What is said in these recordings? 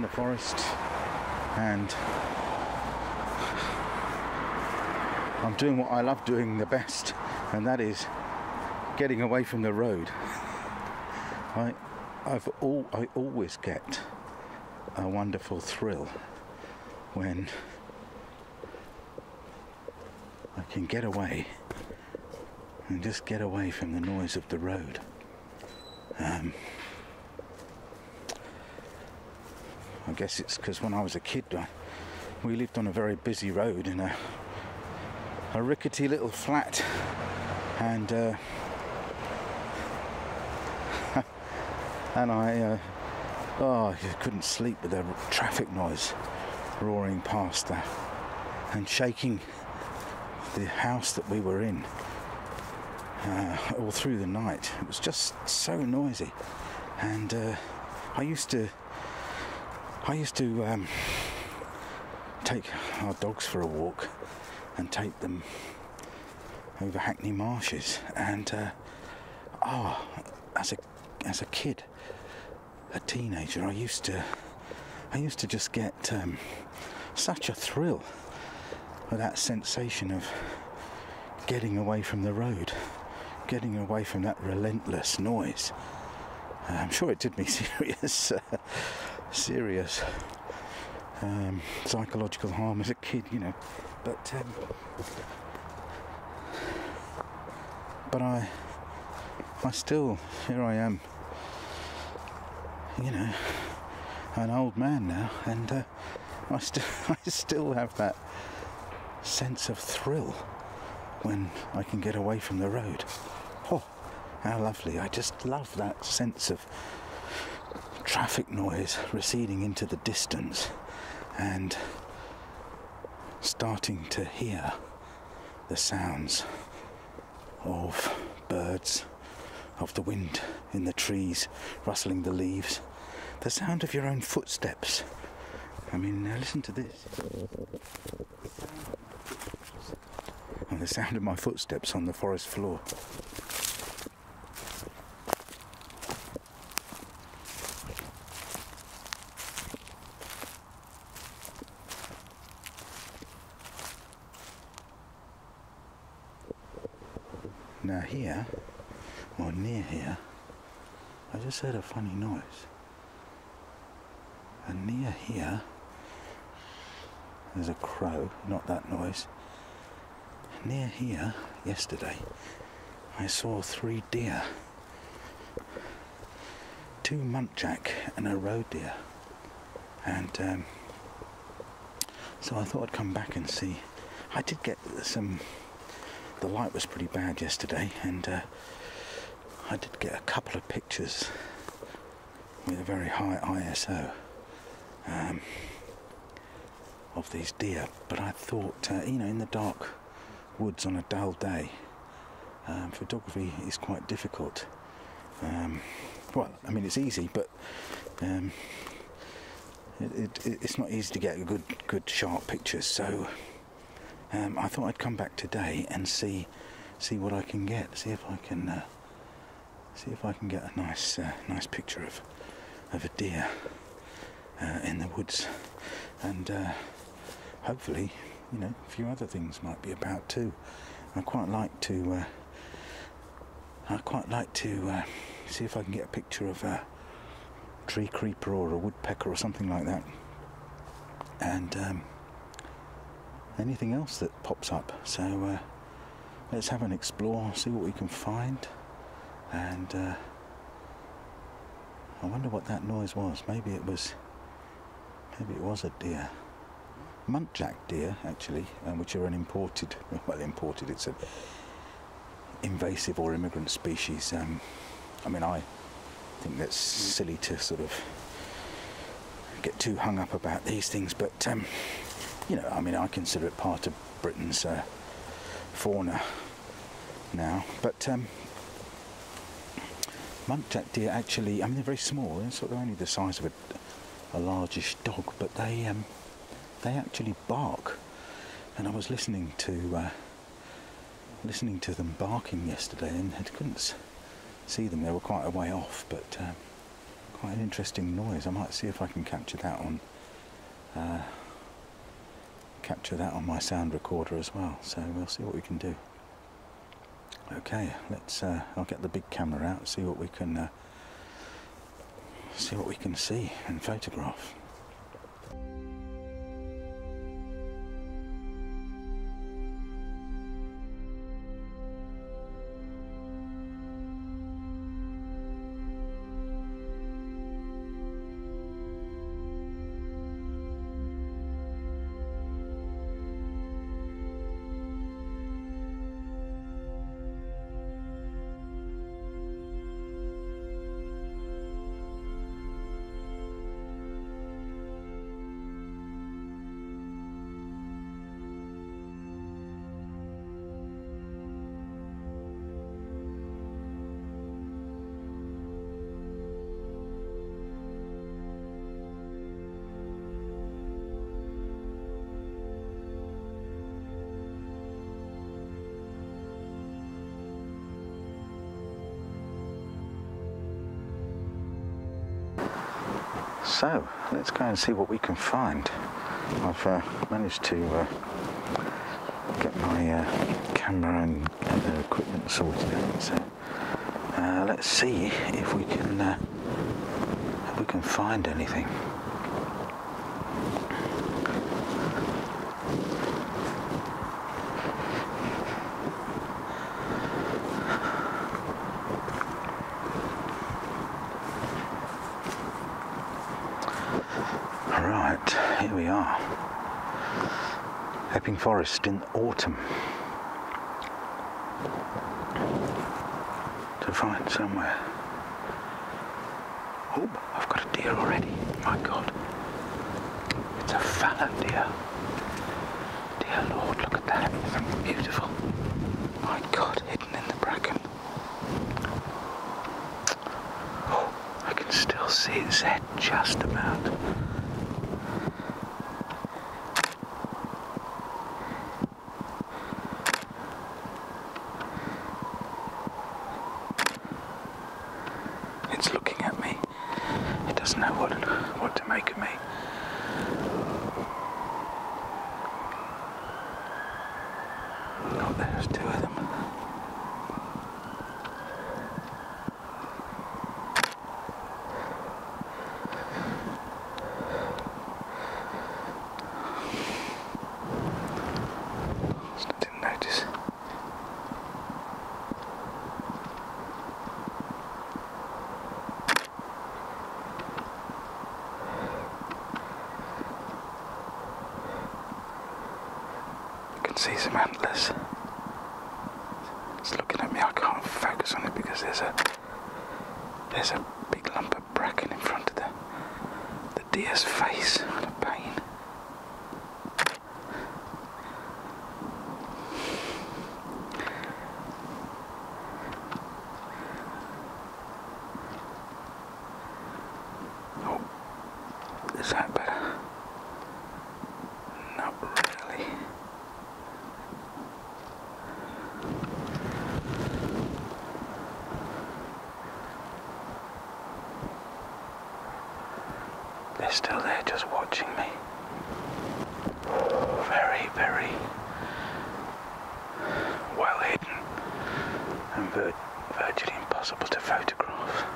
the forest, and I'm doing what I love doing the best, and that is getting away from the road. I always get a wonderful thrill when I can get away and just get away from the noise of the road. I guess it's because when I was a kid, we lived on a very busy road in a rickety little flat, and I couldn't sleep with the traffic noise roaring past and shaking the house that we were in all through the night. It was just so noisy, and I used to take our dogs for a walk and take them over Hackney Marshes, and as a kid, a teenager, I used to just get such a thrill with that sensation of getting away from the road, getting away from that relentless noise. I'm sure it did me serious psychological harm as a kid, you know. But I still, here I am, you know, an old man now, and I still have that sense of thrill when I can get away from the road. Oh, how lovely. I just love that sense of traffic noise receding into the distance and starting to hear the sounds of birds, of the wind in the trees rustling the leaves, the sound of your own footsteps. I mean, now listen to this. And the sound of my footsteps on the forest floor. Now here, or near here, I just heard a funny noise. And near here, there's a crow, not that noise. Near here, yesterday, I saw 3 deer. 2 muntjac and a roe deer. And so I thought I'd come back and see. I did get the light was pretty bad yesterday, and I did get a couple of pictures with a very high ISO of these deer, but I thought, in the dark woods on a dull day, photography is quite difficult. Well, I mean, it's easy, but it's not easy to get good sharp pictures, so I thought I'd come back today and see what I can get, see if I can get a nice picture of a deer in the woods, and hopefully, a few other things might be about too. I quite like to see if I can get a picture of a tree creeper or a woodpecker or something like that, and anything else that pops up. So let's have an explore, see what we can find, and I wonder what that noise was. Maybe it was a deer. Muntjac deer, actually, which are imported, it's an invasive or immigrant species. I mean, I think that's silly to sort of get too hung up about these things, but I mean, I consider it part of Britain's fauna now. But muntjac deer, actually, I mean, they're very small. They're sort of only the size of a largish dog, but they actually bark. And I was listening to them barking yesterday, and I couldn't see them. They were quite a way off, but quite an interesting noise. I might see if I can capture that on my sound recorder as well. So we'll see what we can do. Okay, let's. I'll get the big camera out, see what we can see and photograph. So let's go and see what we can find. I've managed to get my camera and other equipment sorted out. So let's see if we can find anything. Here we are, Epping Forest in autumn. To find somewhere. Oh, I've got a deer already. My God, it's a fallow deer. Dear Lord, look at that! Isn't it beautiful? My God, hidden in the bracken. Oh, I can still see its head just about. It's looking at me. It doesn't know what to make of me. Oh, there's two of them. I didn't notice. See some antlers. It's looking at me. I can't focus on it because there's a big lump of bracken in front of the deer's face. What a pain. Oh, is that better? Not really. They're still there, just watching me. Very, very well hidden and virtually impossible to photograph.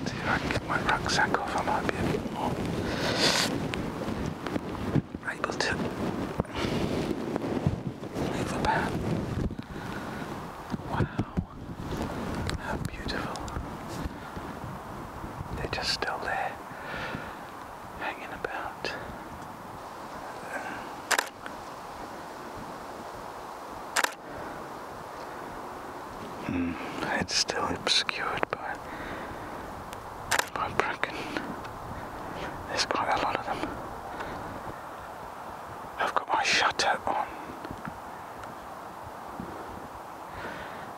See if I can get my rucksack off, I might be a bit more able to move about. Wow, how beautiful. They're just still there, hanging about. It's still obscured by bracken. There's quite a lot of them. I've got my shutter on.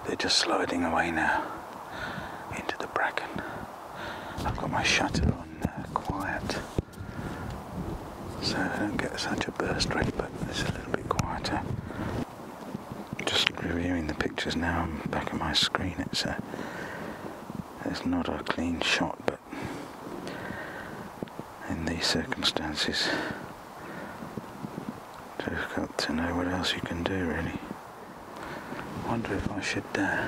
They're just sliding away now into the bracken. I've got my shutter on quiet, so I don't get such a burst rate, but it's a little bit quieter. Just reviewing the pictures now on the back of my screen. It's not a clean shot, but in these circumstances, difficult to know what else you can do, really. I wonder if I should try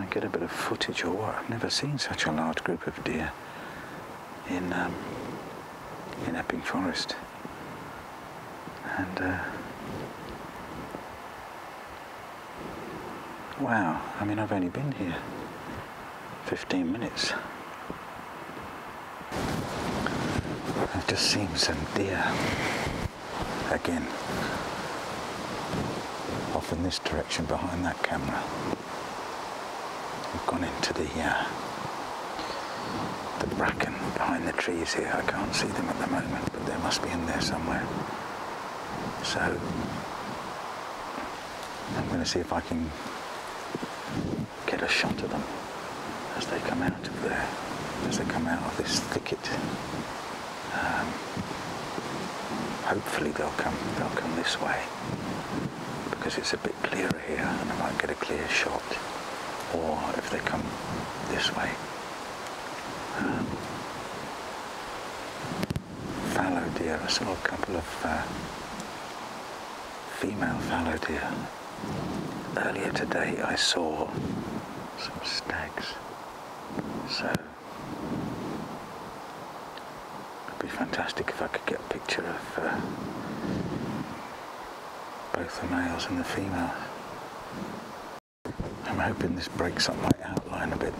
and get a bit of footage or what. I've never seen such a large group of deer in Epping Forest, and wow, I mean, I've only been here 15 minutes. I've just seen some deer again off in this direction behind that camera. I've gone into the bracken behind the trees here. I can't see them at the moment, but they must be in there somewhere. So I'm going to see if I can get a shot of them as they come out of there, as they come out of this thicket. Hopefully they'll come this way, because it's a bit clearer here and I might get a clear shot. Or if they come this way, fallow deer. I saw a couple of female fallow deer. Earlier today I saw some stags, so it'd be fantastic if I could get a picture of both the males and the females. I'm hoping this breaks up my outline a bit.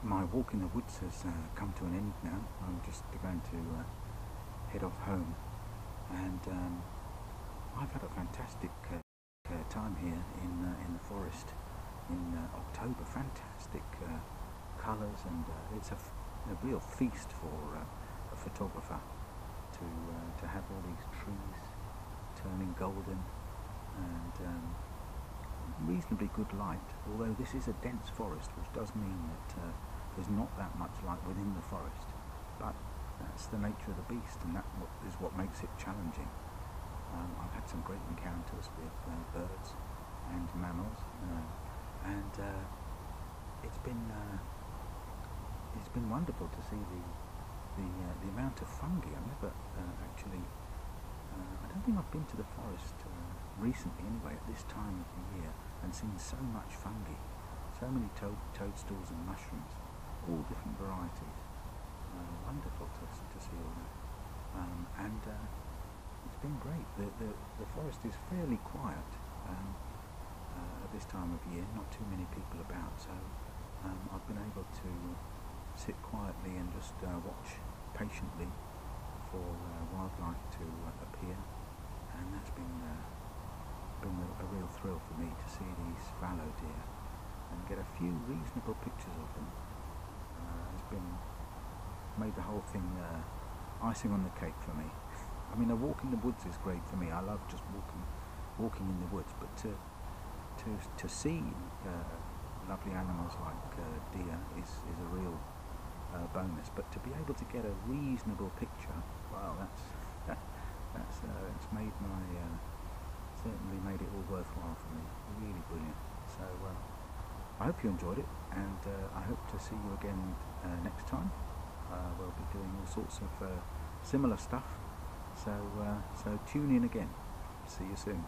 My walk in the woods has come to an end now. I'm just going to head off home, and I've had a fantastic time here in the forest in October. Fantastic colours, and it's a real feast for a photographer to have all these trees turning golden and reasonably good light, although this is a dense forest, which does mean that there's not that much light within the forest, but that's the nature of the beast, and that is what makes it challenging. I've had some great encounters with birds and mammals, and it's been wonderful to see the amount of fungi. I've never actually, I don't think I've been to the forest recently anyway, at this time of the year, and seen so much fungi, so many toadstools and mushrooms, all different varieties. Wonderful to see all that, and it's been great. The forest is fairly quiet at this time of year, not too many people about, so I've been able to sit quietly and just watch patiently for wildlife to appear, and that's been a real thrill for me to see these fallow deer and get a few reasonable pictures of them. It's made the whole thing icing on the cake for me. I mean, a walk in the woods is great for me. I love just walking in the woods, but to see lovely animals like deer is a real bonus. But to be able to get a reasonable picture, wow, that's made my certainly made it all worthwhile for me. Really brilliant. So I hope you enjoyed it, and I hope to see you again next time. We'll be doing all sorts of similar stuff. So tune in again. See you soon.